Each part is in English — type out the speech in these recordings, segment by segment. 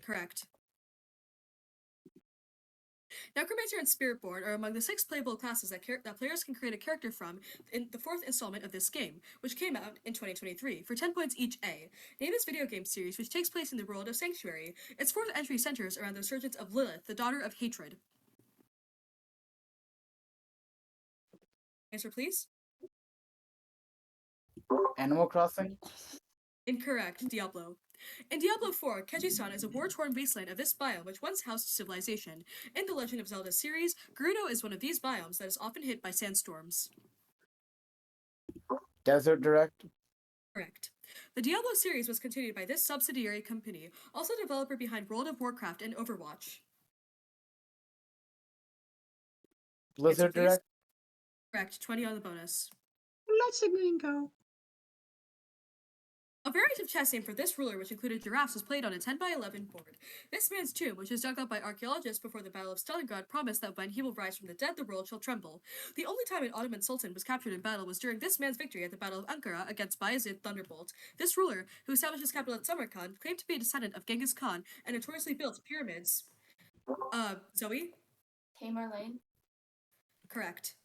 Correct. Necromancer and Spiritborn are among the 6 playable classes that players can create a character from in the 4th installment of this game, which came out in 2023, for 10 points each A. Name this video game series, which takes place in the world of Sanctuary. Its 4th entry centers around the resurgence of Lilith, the daughter of hatred. Answer, please. Animal Crossing? Incorrect. Diablo. In Diablo 4, Kejisan is a war-torn wasteland of this biome which once housed civilization. In the Legend of Zelda series, Gerudo is one of these biomes that is often hit by sandstorms. Desert Direct? Correct. The Diablo series was continued by this subsidiary company, also developer behind World of Warcraft and Overwatch. Blizzard Direct? Correct. 20 on the bonus. Let's go. A variant of chess name for this ruler, which included giraffes, was played on a 10x11 board. This man's tomb, which was dug up by archaeologists before the Battle of Stalingrad, promised that when he will rise from the dead, the world shall tremble. The only time an Ottoman sultan was captured in battle was during this man's victory at the Battle of Ankara against Bayezid Thunderbolt. This ruler, who established his capital at Samarkand, claimed to be a descendant of Genghis Khan and notoriously built pyramids. Zoe? Tamar Lane. Correct.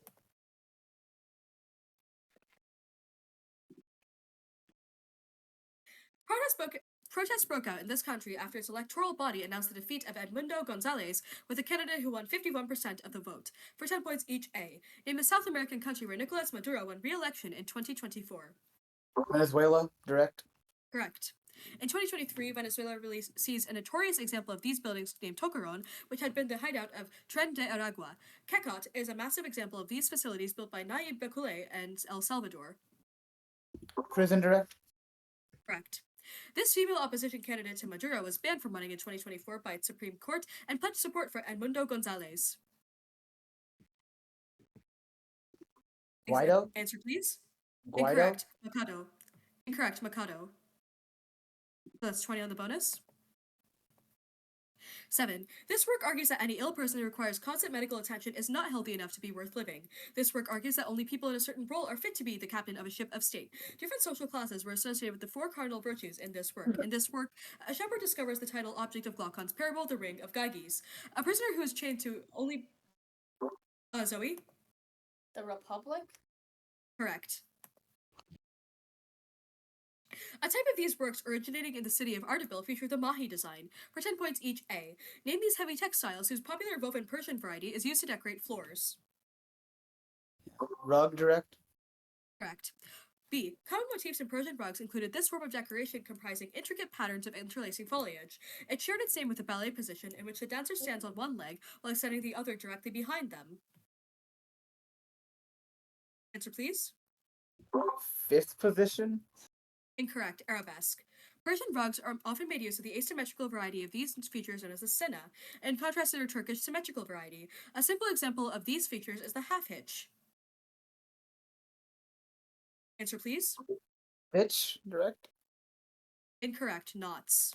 Protests broke out in this country after its electoral body announced the defeat of Edmundo Gonzalez with a candidate who won 51% of the vote, for 10 points each A. Name the South American country where Nicolas Maduro won re-election in 2024. Venezuela Direct? Correct. In 2023, Venezuela sees a notorious example of these buildings named Tocaron, which had been the hideout of Tren de Aragua. Kekot is a massive example of these facilities built by Nayib Bukele and El Salvador. Prison Direct? Correct. This female opposition candidate to Maduro was banned from running in 2024 by its Supreme Court and pledged support for Edmundo Gonzalez. Guaido? Answer, please. Guaido? Incorrect. Mikado. Incorrect. Mikado. So that's 20 on the bonus. 7. This work argues that any ill person who requires constant medical attention is not healthy enough to be worth living. This work argues that only people in a certain role are fit to be the captain of a ship of state. Different social classes were associated with the 4 cardinal virtues in this work. In this work, a shepherd discovers the title object of Glaucon's parable, the Ring of Gyges. A prisoner who is chained to only... Zoe? The Republic? Correct. A type of these works originating in the city of Ardabil feature the Mahi design, for 10 points each A. Name these heavy textiles whose popular woven Persian variety is used to decorate floors. Rug Direct? Correct. B. Common motifs in Persian rugs included this form of decoration comprising intricate patterns of interlacing foliage. It shared its name with the ballet position in which the dancer stands on one leg while extending the other directly behind them. Answer, please. 5th position? Incorrect. Arabesque. Persian rugs are often made use of the asymmetrical variety of these features known as the sena, in contrast to their Turkish symmetrical variety. A simple example of these features is the half hitch. Answer, please. Hitch Direct? Incorrect. Knots.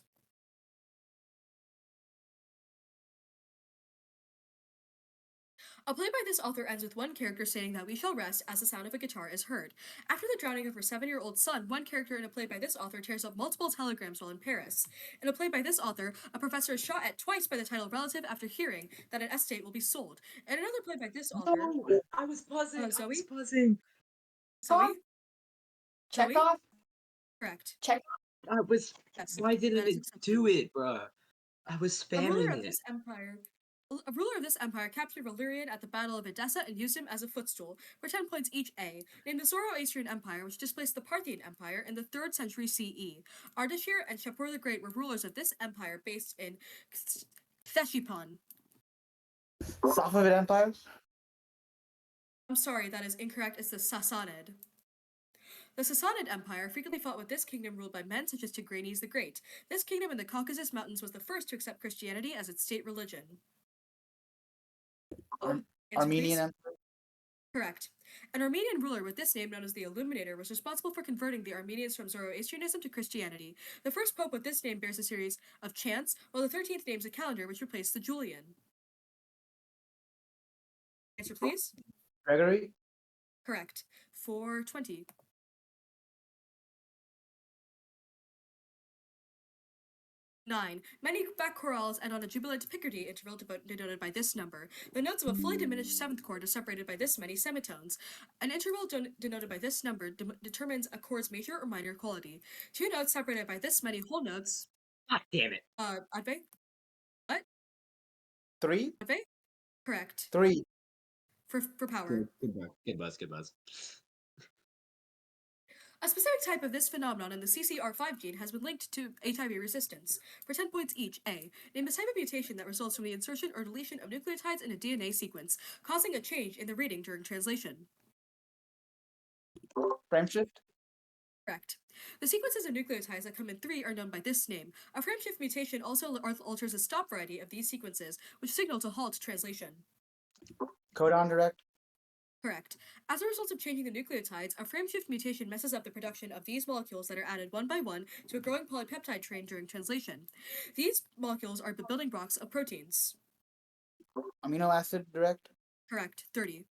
A play by this author ends with one character saying that we shall rest as the sound of a guitar is heard. After the drowning of her 7-year-old son, one character in a play by this author tears up multiple telegrams while in Paris. In a play by this author, a professor is shot at twice by the title relative after hearing that an estate will be sold. In another play by this author... No, I was pausing. Zoe? I was pausing. Zoe? Chekhov? Correct. Chekhov? I was. Yes, Why didn't that is it acceptable. do it, bruh? I was A ruler spamming of it. this empire... A ruler of this empire captured Valerian at the Battle of Edessa and used him as a footstool, for 10 points each A, named the Zoroastrian Empire, which displaced the Parthian Empire in the 3rd century CE. Ardashir and Shapur the Great were rulers of this empire based in Ctesiphon. Safavid Empire? I'm sorry, that is incorrect. It's the Sassanid. The Sassanid Empire frequently fought with this kingdom ruled by men such as Tigranes the Great. This kingdom in the Caucasus Mountains was the first to accept Christianity as its state religion. Armenian Empire? Correct. An Armenian ruler with this name known as the Illuminator was responsible for converting the Armenians from Zoroastrianism to Christianity. The first pope with this name bears a series of chants, while the 13th names a calendar which replaced the Julian. Answer, please. Gregory? Correct. 420. 9. Many back chorales end on a jubilant Picardy interval denoted by this number. The notes of a fully diminished seventh chord are separated by this many semitones. An interval denoted by this number determines a chord's major or minor quality. Two notes separated by this many whole notes. God damn it. Adve? What? 3? Adve? Correct. 3. For power. Good buzz. A specific type of this phenomenon in the CCR5 gene has been linked to HIV resistance. For 10 points each, A. Name the type of mutation that results from the insertion or deletion of nucleotides in a DNA sequence, causing a change in the reading during translation. Frameshift? Correct. The sequences of nucleotides that come in 3 are known by this name. A frameshift mutation also alters the stop variety of these sequences, which signal to halt translation. Codon direct? Correct. As a result of changing the nucleotides, a frameshift mutation messes up the production of these molecules that are added one by one to a growing polypeptide train during translation. These molecules are the building blocks of proteins. Amino acid direct? Correct. 30.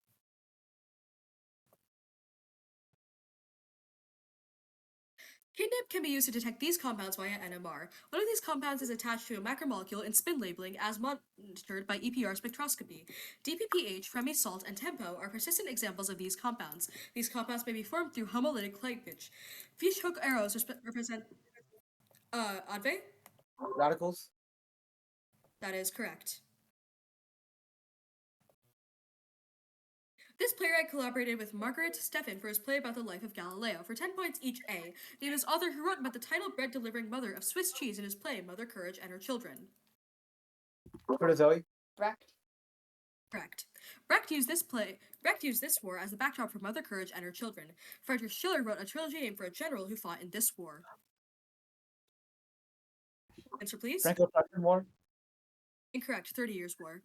KidNip can be used to detect these compounds via NMR. One of these compounds is attached to a macromolecule in spin labeling as monitored by EPR spectroscopy. DPPH, Fremi-salt, and Tempo are persistent examples of these compounds. These compounds may be formed through homolytic cleavage. Fish-hook arrows represent... Adve? Radicals? That is correct. This playwright collaborated with Margaret Stephan for his play about the life of Galileo. For 10 points each, A. Name his author who wrote about the title-bread-delivering mother of Swiss cheese in his play Mother Courage and Her Children. Protozoa? Brecht. Correct. Brecht used this war as the backdrop for Mother Courage and Her Children. Friedrich Schiller wrote a trilogy named for a general who fought in this war. Answer, please. Franco-Prussian War? Incorrect. 30 Years' War.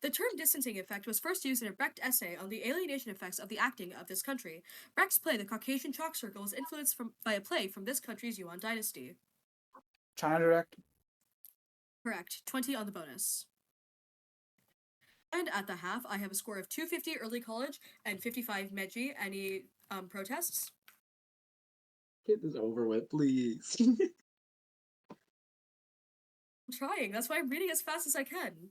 The term distancing effect was first used in a Brecht essay on the alienation effects of the acting of this country. Brecht's play, The Caucasian Chalk Circle, is influenced by a play from this country's Yuan dynasty. China direct? Correct. 20 on the bonus. And at the half, I have a score of 250 early college and 55 Meji. Any protests? Get this over with, please. I'm trying. That's why I'm reading as fast as I can.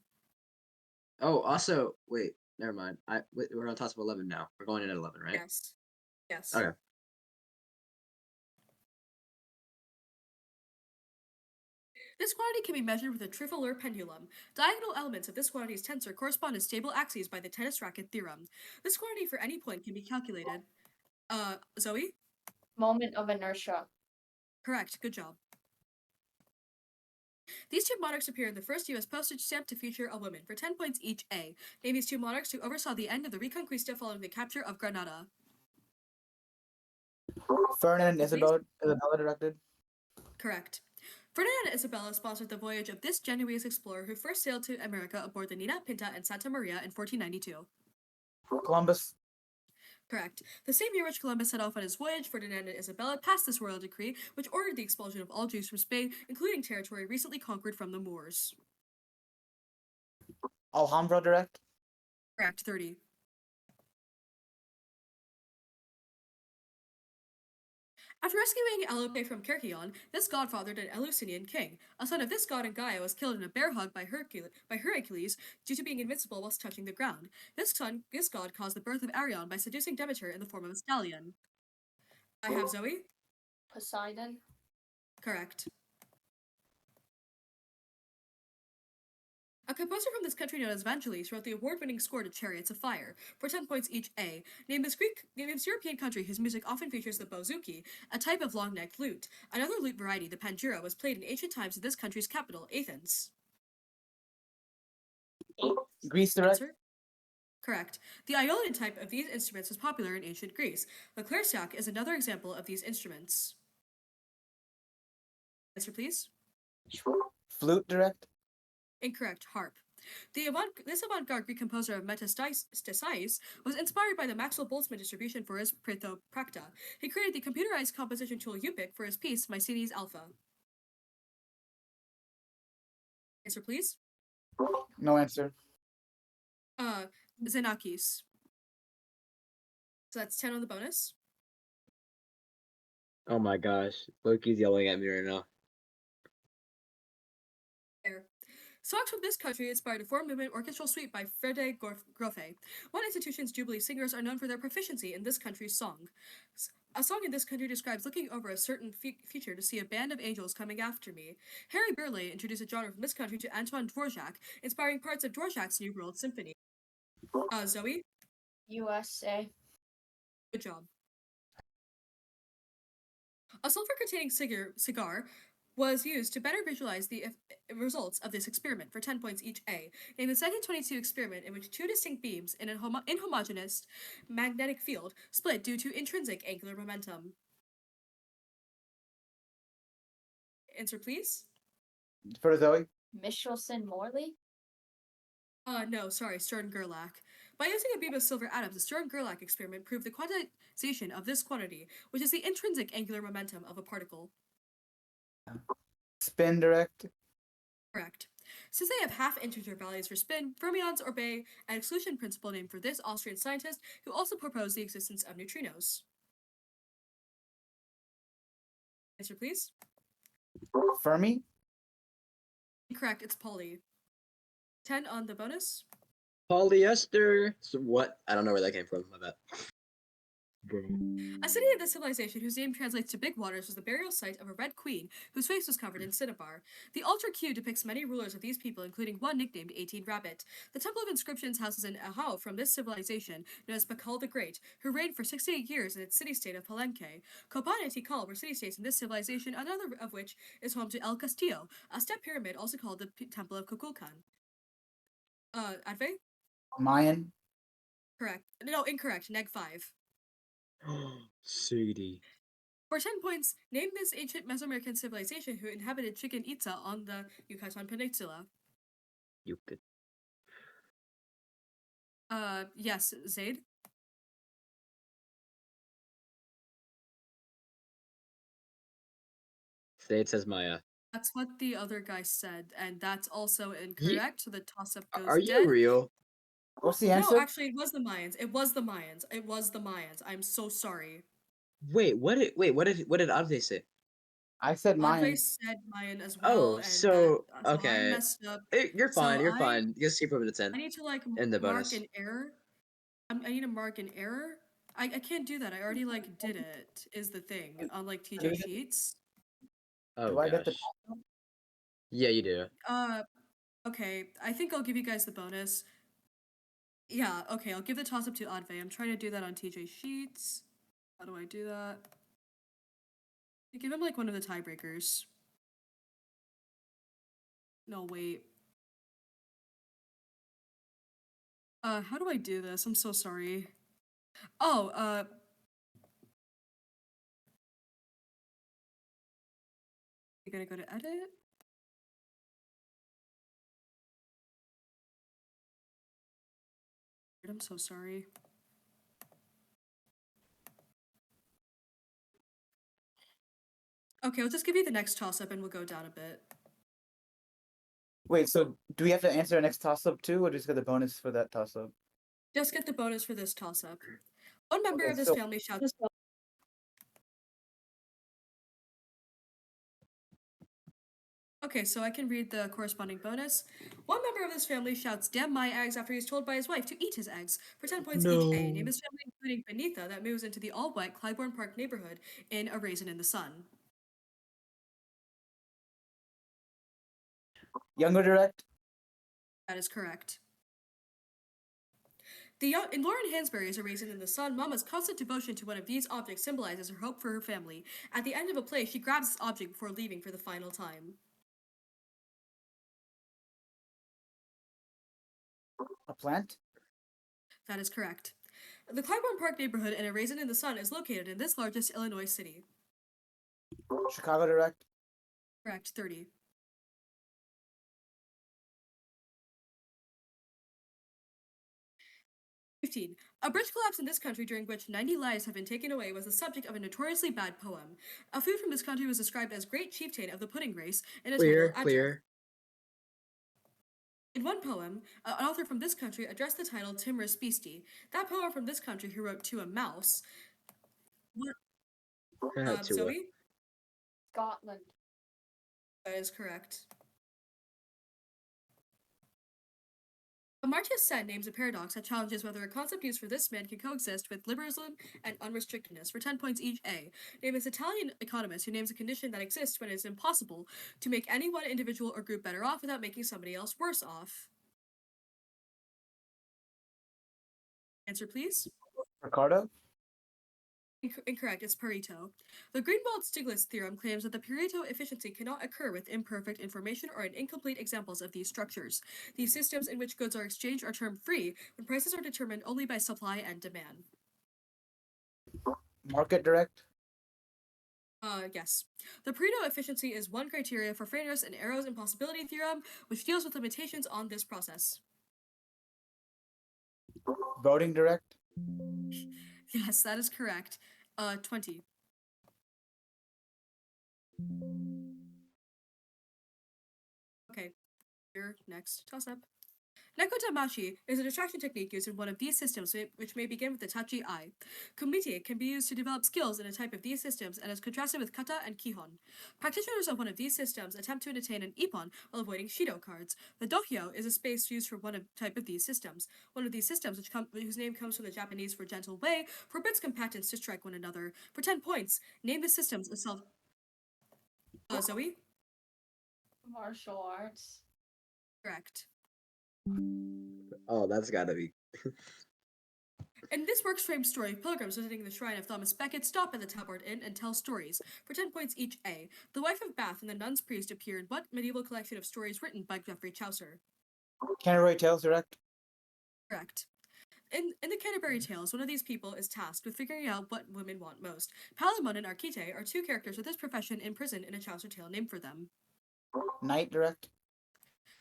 Oh, also, wait, never mind. We're on top of 11 now. We're going in at 11, right? Yes. Yes. Okay. This quantity can be measured with a Triffiler pendulum. Diagonal elements of this quantity's tensor correspond to stable axes by the tennis racket theorem. This quantity for any point can be calculated. Zoe? Moment of inertia. Correct. Good job. These two monarchs appear in the first U.S. postage stamp to feature a woman. For 10 points each, A. Name these two monarchs who oversaw the end of the Reconquista following the capture of Granada. Ferdinand and Isabella directed? Correct. Ferdinand and Isabella sponsored the voyage of this Genoese explorer who first sailed to America aboard the Nina Pinta and Santa Maria in 1492. Columbus? Correct. The same year which Columbus set off on his voyage, Ferdinand and Isabella passed this royal decree, which ordered the expulsion of all Jews from Spain, including territory recently conquered from the Moors. Alhambra direct? Correct. 30. After rescuing Alope from Kerkion, this god fathered an Eleusinian king. A son of this god and Gaia was killed in a bear hug by Heracles due to being invincible whilst touching the ground. This god caused the birth of Arion by seducing Demeter in the form of a stallion. I have Zoe? Poseidon. Correct. A composer from this country known as Vangelis wrote the award-winning score to Chariots of Fire. For 10 points each, A. Name this European country whose music often features the bouzouki, a type of long-necked lute. Another lute variety, the panjiro, was played in ancient times in this country's capital, Athens. Greece direct? Answer? Correct. The Iolian type of these instruments was popular in ancient Greece. The clairsiac is another example of these instruments. Answer, please. Flute direct? Incorrect. Harp. This avant-garde Greek composer of Metastasais was inspired by the Maxwell Boltzmann distribution for his Prithoprakta. He created the computerized composition tool UPIC for his piece Mycenes Alpha. Answer, please. No answer. Xenakis. So that's 10 on the bonus. Oh my gosh. Loki's yelling at me right now. Air. Songs from this country inspired a four-movement orchestral suite by Fredde Groffe. One institution's Jubilee singers are known for their proficiency in this country's song. A song in this country describes looking over a certain feature to see a band of angels coming after me. Harry Burleigh introduced a genre from this country to Antoine Dvorak, inspiring parts of Dvorak's New World Symphony. Zoe, USA. good job. A sulfur-containing cigar was used to better visualize the results of this experiment for 10 points each A. Name the second 22 experiment in which two distinct beams in an inhomogeneous magnetic field split due to intrinsic angular momentum. Answer, please. For Zoe. Michelson Morley. No, sorry, Stern-Gerlach. By using a beam of silver atoms, the Stern-Gerlach experiment proved the quantization of this quantity, which is the intrinsic angular momentum of a particle. Spin direct. Correct. Since they have half-integer values for spin, fermions obey an exclusion principle named for this Austrian scientist who also proposed the existence of neutrinos. Answer, please. Fermi. Incorrect, it's Pauli. 10 on the bonus. Polyester. So what? I don't know where that came from. My bad. A city of this civilization whose name translates to Big Waters was the burial site of a red queen whose face was covered in cinnabar. The altar Q depicts many rulers of these people, including one nicknamed 18 Rabbit. The Temple of Inscriptions houses an Ahau from this civilization, known as Pakal the Great, who reigned for 68 years in its city-state of Palenque. Copan and Tikal were city-states in this civilization, another of which is home to El Castillo, a step pyramid also called the Temple of Kukulkan. Adve? Mayan. Correct. No, incorrect. Neg 5. CD. For 10 points, name this ancient Mesoamerican civilization who inhabited Chichen Itza on the Yucatan Peninsula. You could. Yes, Zaid. Say it says Maya. That's what the other guy said, and that's also incorrect, so the toss-up goes Are dead. you real? What's the answer? No, actually, it was the Mayans. It was the Mayans. It was the Mayans. I'm so sorry. What did Ave say? I said Mayan. Adve said Mayan as well, Oh, and so I okay. messed up. You're fine. So You're fine. You see from the 10 I need to like in the mark bonus. an error. I need to mark an error. I can't do that. I already like did it. Is the thing on like TJ Sheets. Oh Do I get the gosh. Yeah, you do. Okay. I think I'll give you guys the bonus. Yeah. Okay. I'll give the toss up to Adve. I'm trying to do that on TJ Sheets. How do I do that? I give him like one of the tiebreakers. No, wait. How do I do this? I'm so sorry. Oh, you gotta go to edit? I'm so sorry. Okay, I'll just give you the next toss-up and we'll go down a bit. Wait, so do we have to answer our next toss-up too, or just get the bonus for that toss-up? Just get the bonus for this toss-up. One member Okay, of this so- family shouts. Okay, so I can read the corresponding bonus. One member of this family shouts, "Damn my eggs," after he's told by his wife to eat his eggs. For 10 points each A, name his family including Benita that moves into the all-white Clybourne Park neighborhood in A Raisin in the Sun. Younger direct. That is correct. In Lauren Hansberry's A Raisin in the Sun, Mama's constant devotion to one of these objects symbolizes her hope for her family. At the end of a play, she grabs this object before leaving for the final time. A plant. That is correct. The Clybourne Park neighborhood in A Raisin in the Sun is located in this largest Illinois city. Chicago direct. Correct, 30. A bridge collapse in this country during which 90 lives have been taken away was the subject of a notoriously bad poem. A food from this country was described as great chieftain of the pudding race in a Clear, title clear. In one poem, an author from this country addressed the title Timorous Beastie. That poem from this country who wrote to a mouse. To Zoe? Scotland. That is correct. Amartya Sen names a paradox that challenges whether a concept used for this man can coexist with liberalism and unrestrictedness for 10 points each A. Name is Italian economist who names a condition that exists when it is impossible to make any one individual or group better off without making somebody else worse off. Answer, please. Ricardo? Incorrect, it's Pareto. The Greenwald-Stiglitz theorem claims that the Pareto efficiency cannot occur with imperfect information or in incomplete examples of these structures. These systems in which goods are exchanged are termed free when prices are determined only by supply and demand. Market direct? Yes. The Pareto efficiency is one criteria for fairness in Arrow's impossibility theorem, which deals with limitations on this process. Voting direct? Yes, that is correct. 20. Okay, your next toss-up. Nekotamashi is a distraction technique used in one of these systems, which may begin with the touchy eye. Kumite can be used to develop skills in a type of these systems and is contrasted with kata and kihon. Practitioners of one of these systems attempt to attain an ippon while avoiding shido cards. The dohyo is a space used for type of these systems. One of these systems, whose name comes from the Japanese for gentle way, forbids combatants to strike one another. For 10 points, name the systems of self. Zoe? Martial arts. Correct. Oh, that's gotta be. In this work's framed story, pilgrims visiting the shrine of Thomas Becket stop at the Tabard Inn and tell stories. For 10 points each A, the wife of Bath and the nun's priest appear in what medieval collection of stories written by Geoffrey Chaucer? Canterbury Tales direct? Correct. In the Canterbury Tales, one of these people is tasked with figuring out what women want most. Palamon and Archite are two characters with this profession imprisoned in a Chaucer tale named for them. Knight direct?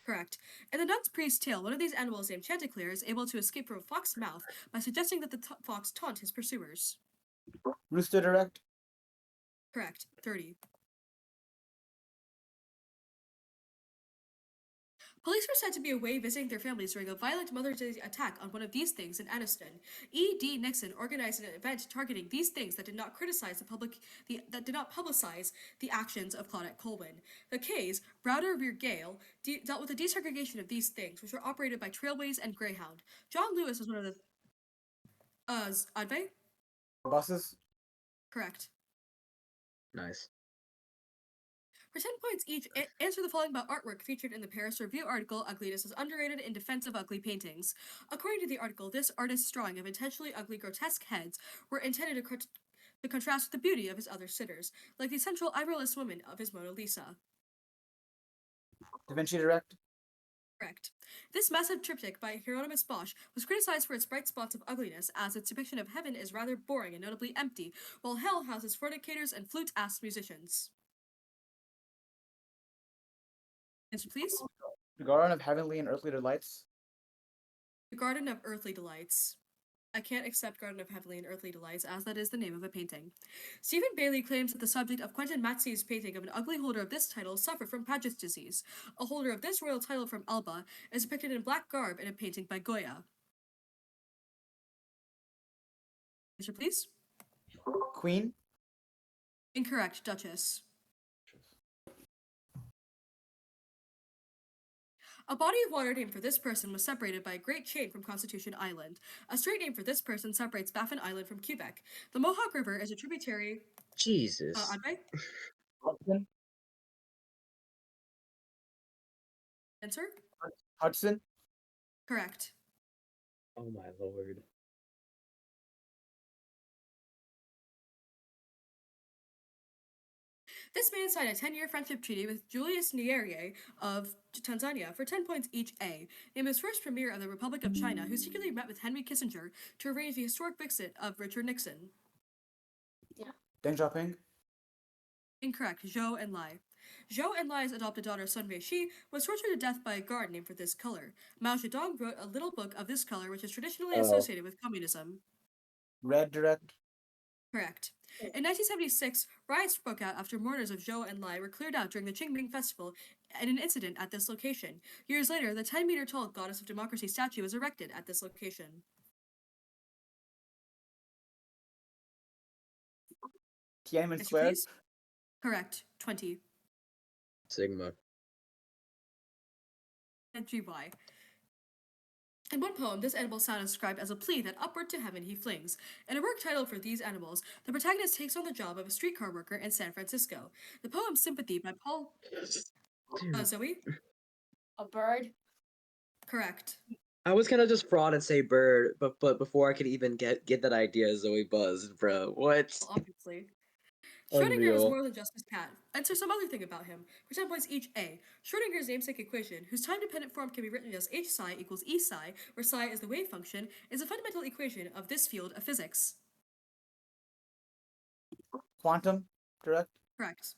Correct. In the nun's priest tale, one of these animals named Chanticleer is able to escape from a fox's mouth by suggesting that the fox taunt his pursuers. Rooster direct? Correct. 30. Police were said to be away visiting their families during a violent Mother's Day attack on one of these things in Anniston. E.D. Nixon organized an event targeting these things that did not that did not publicize the actions of Claudette Colwyn. The K's, Browder Rear Gale, dealt with the desegregation of these things, which were operated by Trailways and Greyhound. John Lewis was one of the Adve? Buses? Correct. Nice. For 10 points each, answer the following about artwork featured in the Paris Review article, Ugliness is Underrated in Defense of Ugly Paintings. According to the article, this artist's drawing of intentionally ugly, grotesque heads were intended to contrast with the beauty of his other sitters, like the central eyebrownless woman of his Mona Lisa. Da Vinci direct? Correct. This massive triptych by Hieronymus Bosch was criticized for its bright spots of ugliness, as its depiction of heaven is rather boring and notably empty, while hell houses fornicators and flute-ass musicians. Answer, please. The Garden of Heavenly and Earthly Delights? The Garden of Earthly Delights. I can't accept Garden of Heavenly and Earthly Delights, as that is the name of a painting. Stephen Bailey claims that the subject of Quentin Matsey's painting of an ugly holder of this title suffered from Paget's disease. A holder of this royal title from Alba is depicted in black garb in a painting by Goya. Answer, please. Queen? Incorrect, Duchess. A body of water named for this person was separated by a great chain from Constitution Island. A strait named for this person separates Baffin Island from Quebec. The Mohawk River is a tributary. Jesus. Adve? Hudson? Answer? Hudson? Correct. Oh my lord. This man signed a 10-year friendship treaty with Julius Nyerere of Tanzania for 10 points each A, named as first premier of the Republic of China, who secretly met with Henry Kissinger to arrange the historic visit of Richard Nixon. Deng Xiaoping? Incorrect, Zhou Enlai. Zhou Enlai's adopted daughter Sun Meishi was tortured to death by a guard named for this color. Mao Zedong wrote a little book of this color, which is traditionally associated with communism. Red direct? Correct. In 1976, riots broke out after mourners of Zhou Enlai were cleared out during the Qingming Festival and an incident at this location. Years later, the 10-meter-tall Goddess of Democracy statue was erected at this location. Tiananmen Answer, Square? please. Correct. 20. Sigma. And GY. In one poem, this animal sound is described as a plea that upward to heaven he flings. In a work titled For These Animals, the protagonist takes on the job of a streetcar worker in San Francisco. The poem Sympathy by Paul Zoe? A bird. Correct. I was gonna just fraud and say bird, but before I could even get that idea, Zoe buzzed, bro. What? Well, obviously. Schrodinger was Unreal. more than just his cat. Answer some other thing about him. For 10 points each A. Schrodinger's namesake equation, whose time-dependent form can be written as h psi equals e psi, where psi is the wave function, is a fundamental equation of this field of physics. Quantum, correct? Correct.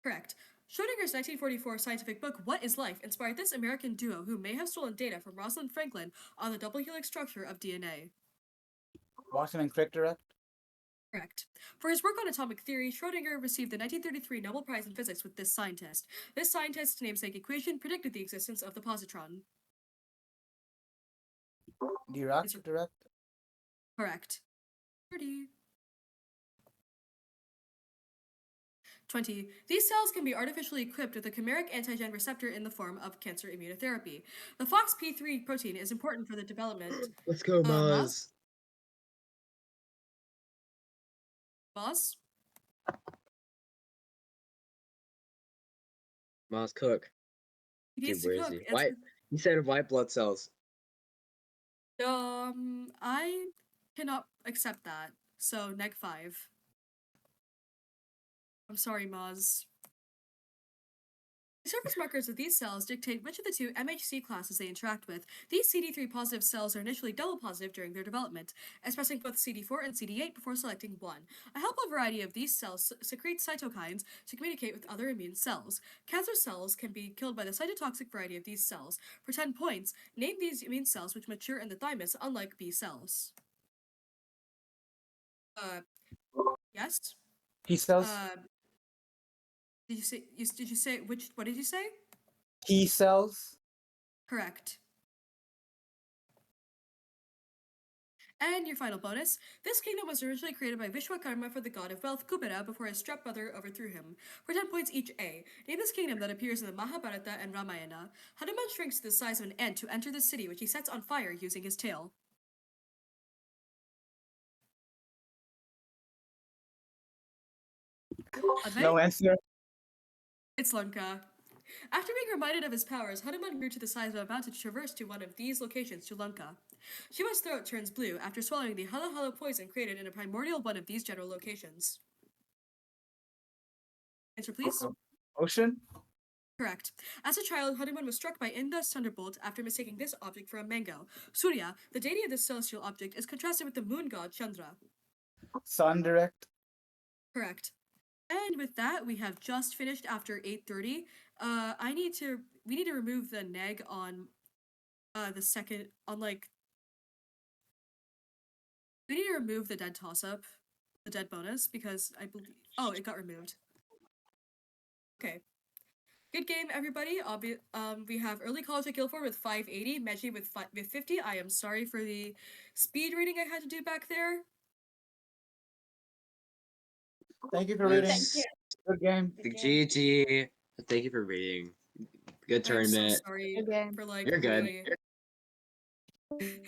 Correct. Schrodinger's 1944 scientific book, What is Life, inspired this American duo who may have stolen data from Rosalind Franklin on the double helix structure of DNA. Watson and Crick, correct? Correct. For his work on atomic theory, Schrödinger received the 1933 Nobel Prize in Physics with this scientist. This scientist's namesake equation predicted the existence of the positron. Dirac, Answer- correct? Correct. 30. 20. These cells can be artificially equipped with a chimeric antigen receptor in the form of cancer immunotherapy. The FOXP3 protein is important for the development. Let's go, Moz? Maz. Boss? Maz Cook. He Dude, needs where to is cook. he? White. He said white blood cells. I cannot accept that. So, neg 5. I'm sorry, Moz. The surface markers of these cells dictate which of the two MHC classes they interact with. These CD3 positive cells are initially double positive during their development, expressing both CD4 and CD8 before selecting one. A helpful variety of these cells secrete cytokines to communicate with other immune cells. Cancer cells can be killed by the cytotoxic variety of these cells. For 10 points, name these immune cells which mature in the thymus, unlike B cells. Yes? T cells? Did you say which? What did you say? T cells? Correct. And your final bonus. This kingdom was originally created by Vishwakarma for the god of wealth, Kubera, before his stepbrother overthrew him. For 10 points each A. Name this kingdom that appears in the Mahabharata and Ramayana. Hanuman shrinks to the size of an ant to enter the city, which he sets on fire using his tail. Advait? No answer. It's Lanka. After being reminded of his powers, Hanuman grew to the size of a mountain to traverse to one of these locations, to Lanka. Shiva's throat turns blue after swallowing the Hala Hala poison created in a primordial one of these general locations. Answer, please. Ocean? Correct. As a child, Hanuman was struck by Indra's thunderbolt after mistaking this object for a mango. Surya, the deity of this celestial object, is contrasted with the moon god Chandra. Sun, direct? Correct. And with that, we have just finished after 8:30. We need to remove the neg on the second on like we need to remove the dead toss up, the dead bonus, because I believe it got removed. Okay. Good game, everybody. We have early college at Guildford with 580, Meji with 50. I am sorry for the speed reading I had to do back there. Thank you for reading. Thank you. Good game. Good game. GG. Thank you for reading. Good I'm so tournament. sorry Good game. for like You're good. really